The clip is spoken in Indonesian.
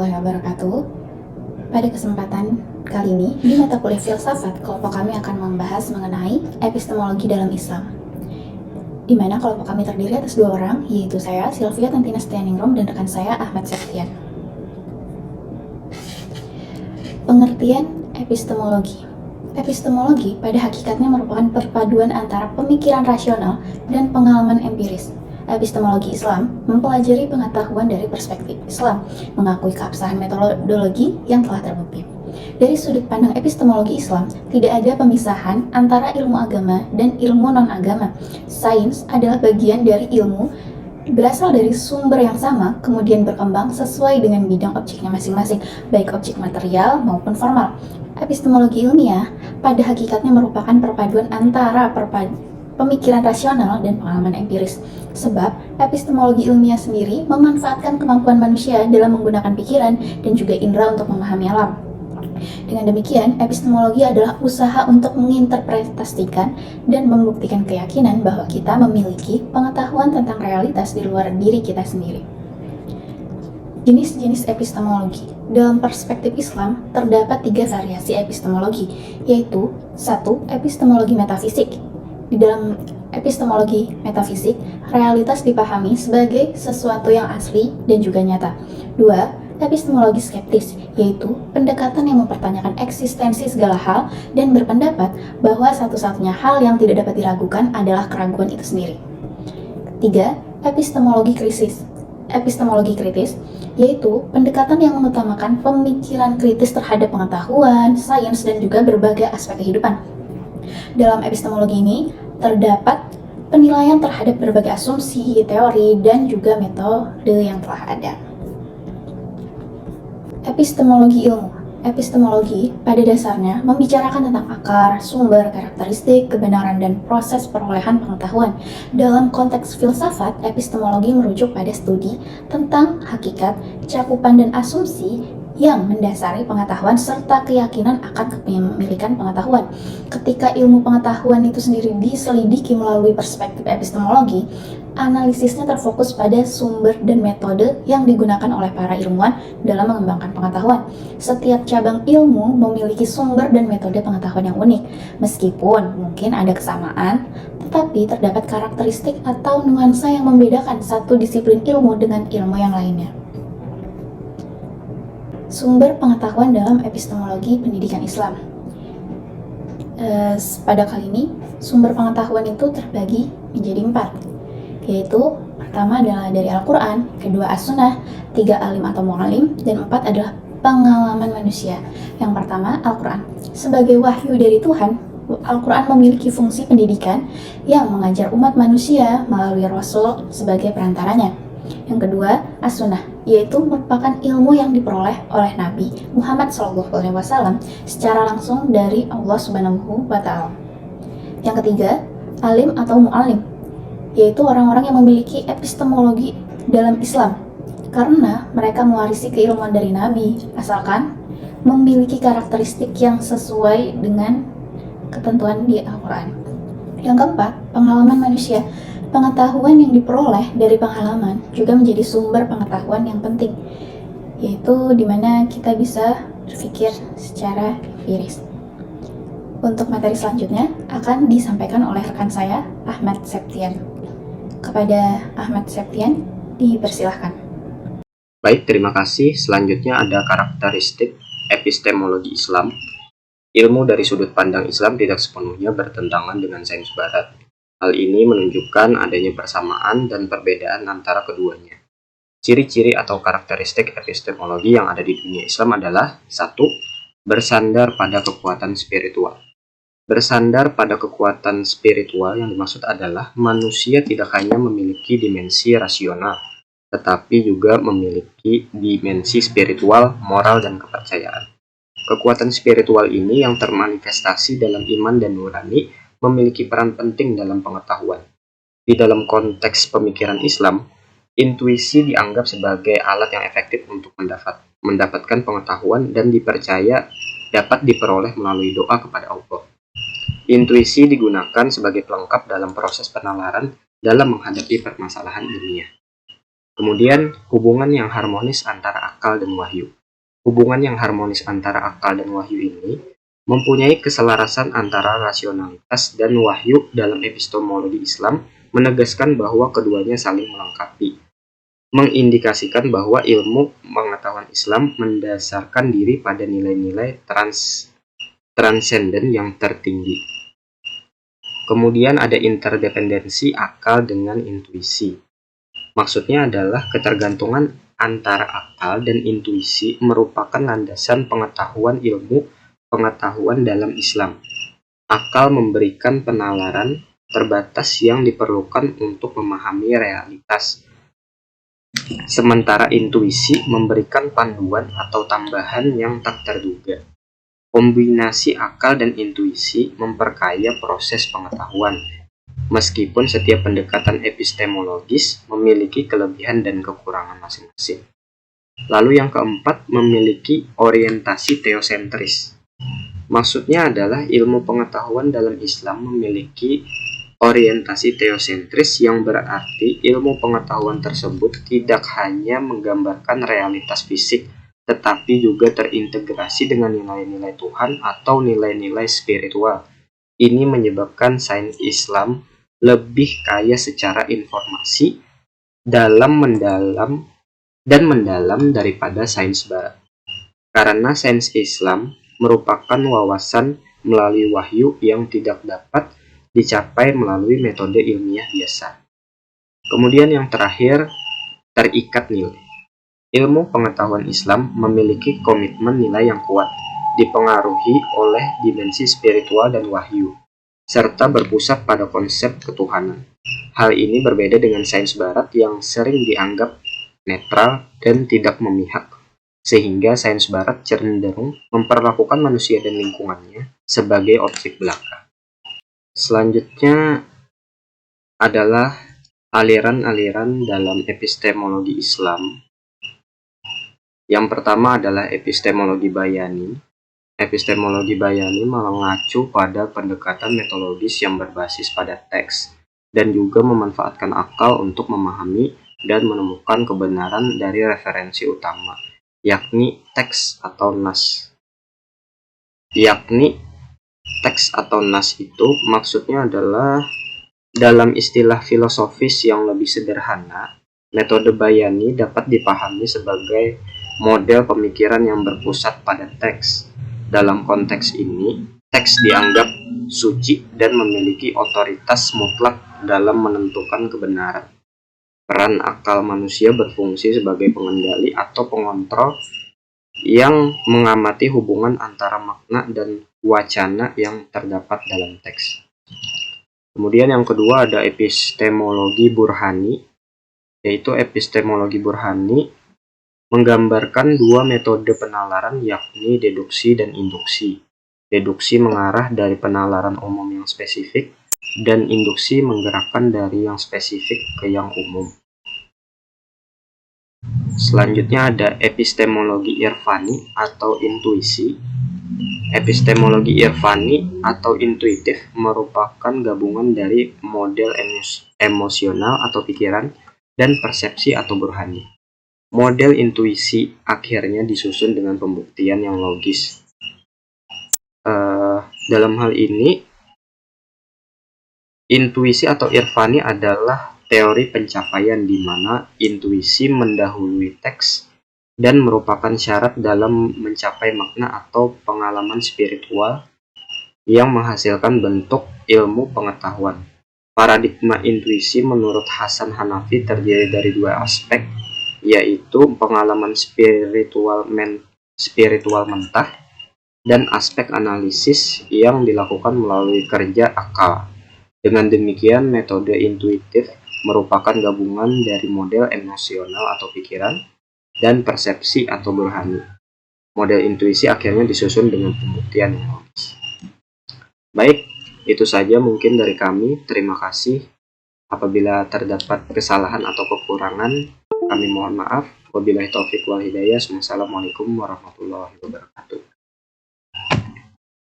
warahmatullahi wabarakatuh. Pada kesempatan kali ini, di mata kuliah filsafat, kelompok kami akan membahas mengenai epistemologi dalam Islam. Di mana kelompok kami terdiri atas 2 orang, yaitu saya, Sylvia Tantina Setianingrum, dan rekan saya, Ahmad Septian. Pengertian epistemologi. Epistemologi pada hakikatnya merupakan perpaduan antara pemikiran rasional dan pengalaman empiris. Epistemologi Islam mempelajari pengetahuan dari perspektif Islam, mengakui keabsahan metodologi yang telah terbukti. Dari sudut pandang epistemologi Islam, tidak ada pemisahan antara ilmu agama dan ilmu non-agama. Sains adalah bagian dari ilmu, berasal dari sumber yang sama, kemudian berkembang sesuai dengan bidang objeknya masing-masing, baik objek material maupun formal. Epistemologi ilmiah pada hakikatnya merupakan perpaduan antara pemikiran rasional dan pengalaman empiris. Sebab, epistemologi ilmiah sendiri memanfaatkan kemampuan manusia dalam menggunakan pikiran dan juga indera untuk memahami alam. Dengan demikian, epistemologi adalah usaha untuk menginterpretasikan dan membuktikan keyakinan bahwa kita memiliki pengetahuan tentang realitas di luar diri kita sendiri. Jenis-jenis epistemologi. Dalam perspektif Islam, terdapat 3 variasi epistemologi, yaitu 1. Epistemologi metafisik. Di dalam epistemologi metafisik, realitas dipahami sebagai sesuatu yang asli dan juga nyata. 2. Epistemologi skeptis, yaitu pendekatan yang mempertanyakan eksistensi segala hal dan berpendapat bahwa satu-satunya hal yang tidak dapat diragukan adalah keraguan itu sendiri. 3. Epistemologi kritis. Epistemologi kritis, yaitu pendekatan yang mengutamakan pemikiran kritis terhadap pengetahuan, sains, dan juga berbagai aspek kehidupan. Dalam epistemologi ini, terdapat penilaian terhadap berbagai asumsi, teori, dan juga metode yang telah ada. Epistemologi ilmu. Epistemologi pada dasarnya membicarakan tentang akar, sumber, karakteristik, kebenaran, dan proses perolehan pengetahuan. Dalam konteks filsafat, epistemologi merujuk pada studi tentang hakikat, cakupan, dan asumsi yang mendasari pengetahuan serta keyakinan akan kepemilikan pengetahuan. Ketika ilmu pengetahuan itu sendiri diselidiki melalui perspektif epistemologi, analisisnya terfokus pada sumber dan metode yang digunakan oleh para ilmuwan dalam mengembangkan pengetahuan. Setiap cabang ilmu memiliki sumber dan metode pengetahuan yang unik. Meskipun mungkin ada kesamaan, tetapi terdapat karakteristik atau nuansa yang membedakan satu disiplin ilmu dengan ilmu yang lainnya. Sumber pengetahuan dalam epistemologi pendidikan Islam. Pada kali ini, sumber pengetahuan itu terbagi menjadi 4, yaitu pertama adalah dari Al-Quran, kedua As-Sunnah, 3 alim atau mu'alim, dan 4 adalah pengalaman manusia. Yang pertama, Al-Quran. Sebagai wahyu dari Tuhan, Al-Quran memiliki fungsi pendidikan yang mengajar umat manusia melalui Rasul sebagai perantaranya. Yang kedua, As-Sunnah, yaitu merupakan ilmu yang diperoleh oleh Nabi Muhammad SAW secara langsung dari Allah Subhanahu wa Ta'ala. Yang ketiga, alim atau mu'alim, yaitu orang-orang yang memiliki epistemologi dalam Islam, karena mereka mewarisi keilmuan dari Nabi, asalkan memiliki karakteristik yang sesuai dengan ketentuan di Al-Quran. Yang keempat, pengalaman manusia. Pengetahuan yang diperoleh dari pengalaman juga menjadi sumber pengetahuan yang penting, yaitu di mana kita bisa berpikir secara empiris. Untuk materi selanjutnya akan disampaikan oleh rekan saya, Ahmad Septian. Kepada Ahmad Septian, dipersilahkan. Baik, terima kasih. Selanjutnya ada karakteristik epistemologi Islam. Ilmu dari sudut pandang Islam tidak sepenuhnya bertentangan dengan sains barat. Hal ini menunjukkan adanya persamaan dan perbedaan antara keduanya. Ciri-ciri atau karakteristik epistemologi yang ada di dunia Islam adalah 1. Bersandar pada kekuatan spiritual. Bersandar pada kekuatan spiritual yang dimaksud adalah manusia tidak hanya memiliki dimensi rasional, tetapi juga memiliki dimensi spiritual, moral, dan kepercayaan. Kekuatan spiritual ini yang termanifestasi dalam iman dan nurani memiliki peran penting dalam pengetahuan. Di dalam konteks pemikiran Islam, intuisi dianggap sebagai alat yang efektif untuk mendapatkan pengetahuan dan dipercaya dapat diperoleh melalui doa kepada Allah. Intuisi digunakan sebagai pelengkap dalam proses penalaran dalam menghadapi permasalahan ilmiah. Kemudian, hubungan yang harmonis antara akal dan wahyu. Hubungan yang harmonis antara akal dan wahyu ini mempunyai keselarasan antara rasionalitas dan wahyu dalam epistemologi Islam, menegaskan bahwa keduanya saling melengkapi, mengindikasikan bahwa ilmu pengetahuan Islam mendasarkan diri pada nilai-nilai transenden yang tertinggi. Kemudian ada interdependensi akal dengan intuisi. Maksudnya adalah ketergantungan antara akal dan intuisi merupakan landasan pengetahuan ilmu pengetahuan dalam Islam. Akal memberikan penalaran terbatas yang diperlukan untuk memahami realitas, sementara intuisi memberikan panduan atau tambahan yang tak terduga. Kombinasi akal dan intuisi memperkaya proses pengetahuan, meskipun setiap pendekatan epistemologis memiliki kelebihan dan kekurangan masing-masing. Lalu yang keempat, memiliki orientasi teosentris. Maksudnya adalah ilmu pengetahuan dalam Islam memiliki orientasi teosentris, yang berarti ilmu pengetahuan tersebut tidak hanya menggambarkan realitas fisik, tetapi juga terintegrasi dengan nilai-nilai Tuhan atau nilai-nilai spiritual. Ini menyebabkan sains Islam lebih kaya secara informasi, mendalam daripada sains Barat. Karena sains Islam merupakan wawasan melalui wahyu yang tidak dapat dicapai melalui metode ilmiah biasa. Kemudian yang terakhir, terikat nilai. Ilmu pengetahuan Islam memiliki komitmen nilai yang kuat, dipengaruhi oleh dimensi spiritual dan wahyu, serta berpusat pada konsep ketuhanan. Hal ini berbeda dengan sains Barat yang sering dianggap netral dan tidak memihak, sehingga sains Barat cenderung memperlakukan manusia dan lingkungannya sebagai objek belaka. Selanjutnya adalah aliran-aliran dalam epistemologi Islam. Yang pertama adalah epistemologi bayani. Epistemologi bayani mengacu pada pendekatan metodologis yang berbasis pada teks, dan juga memanfaatkan akal untuk memahami dan menemukan kebenaran dari referensi utama, yakni teks atau nas. Teks atau nas itu maksudnya adalah, dalam istilah filosofis yang lebih sederhana, metode bayani dapat dipahami sebagai model pemikiran yang berpusat pada teks. Dalam konteks ini, teks dianggap suci dan memiliki otoritas mutlak dalam menentukan kebenaran. Peran akal manusia berfungsi sebagai pengendali atau pengontrol yang mengamati hubungan antara makna dan wacana yang terdapat dalam teks. Kemudian yang kedua ada epistemologi burhani, yaitu epistemologi burhani menggambarkan dua metode penalaran, yakni deduksi dan induksi. Deduksi mengarah dari penalaran umum yang spesifik, dan induksi menggerakkan dari yang spesifik ke yang umum. Selanjutnya ada epistemologi irfani atau intuisi. Epistemologi irfani atau intuitif merupakan gabungan dari model emosional atau pikiran dan persepsi atau burhani. Model intuisi akhirnya disusun dengan pembuktian yang logis. Dalam hal ini, intuisi atau irfani adalah teori pencapaian di mana intuisi mendahului teks dan merupakan syarat dalam mencapai makna atau pengalaman spiritual yang menghasilkan bentuk ilmu pengetahuan. Paradigma intuisi menurut Hasan Hanafi terdiri dari dua aspek, yaitu pengalaman spiritual mentah dan aspek analisis yang dilakukan melalui kerja akal. Dengan demikian, metode intuitif merupakan gabungan dari model emosional atau pikiran dan persepsi atau burhani. Model intuisi akhirnya disusun dengan pembuktian yang logis. Baik, itu saja mungkin dari kami. Terima kasih. Apabila terdapat kesalahan atau kekurangan, kami mohon maaf. Wabillahi taufiq wal hidayah. Wassalamualaikum warahmatullahi wabarakatuh.